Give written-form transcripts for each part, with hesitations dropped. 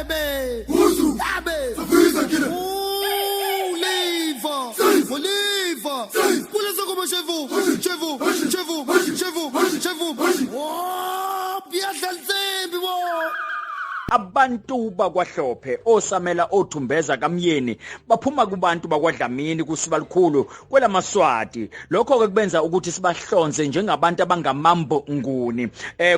Ebe. Uzu. Abe. Safisa kile. Liva. Liva. Pula soko mo chevu. Oh, biyadlalise bo. Abantu bakwaHlophe osamela othumbeza kaMyeni baphuma kubantu bakwaDlamini kuSibalukhulu kwelaMaswati. Lokho ke kubenza ukuthi sibahlonze njengabantu abangamambo nguni.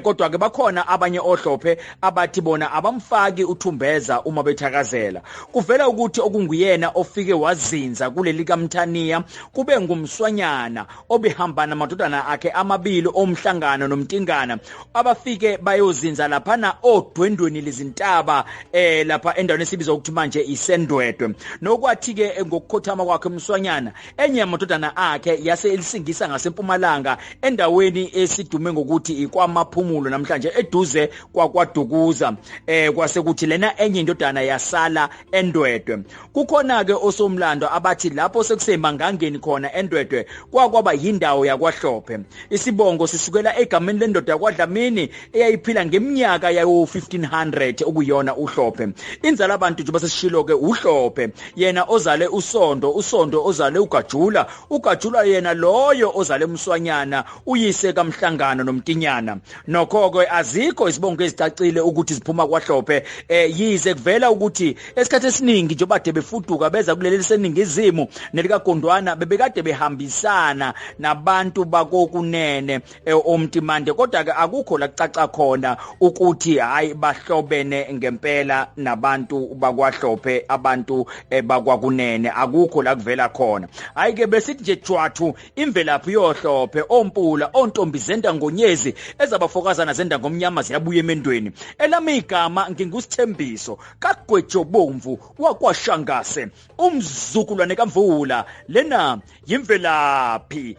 Kodwa ke bakhona abanye oHlophe abathi bona abamfaki uthumbeza uma bethakazela. Kuvela ukuthi okunguyena ofike wazinza kuleli kaMthaniya kube ngumswanyana obehamba namadodana akhe amabili omhlangano nomtingana abafike bayozinza laphana odwendweni lezintaba lapha endaweni esibiza ukuthi manje iSendwedwe. Nokwathi ke ngokukhothama kwakhe umswanyana enye yamadodana akhe yase elisingisa ngasempumalanga endaweni esidume ngokuthi ikwamaphumulo namhlanje eduze kwaKwaDukuza. Kwase kuthi lena enye indodana yasala eNdwedwe. Kukhona ke osomlando abathi lapho sekusemangangeni khona eNdwedwe kwakwaba yindawo yakwaHlophe. Isibongo sisukela egameni lendoda yakwaDlamini eyayiphila ngeminyaka yayo 1500 okuyona uHlophe. Inzala abantu nje basesishilo ke uHlophe yena ozale uSondo ozale uGajula yena loyo ozale umswanyana uyise kaMhlangano nomtinyana. Nokho ke azikho izibongo ezicacile ukuthi ziphuma kwaHlophe. Yize kuvela ukuthi esikhathi esiningi nje bade befuduka beza kuleli seningizimu nelika Gondwana bebekade behambisana nabantu bakokunene omtimande. Kodwa ke akukho la kucaca khona ukuthi hayi bahlobene ngempela nabantu bakwaHlophe abantu bakwakunene. Akukho la kuvela khona. Hayi ke besithi nje jwathu imvelaphi yoHlophe ompula ontombi zenda ngonyezi ezabafokazana zenda ngomnyama ziyabuya emendweni. Elami igama ngingusithembiso kaGwejobomvu wakwaShangase umzukulwane kaMvula. Lena yimvelaphi.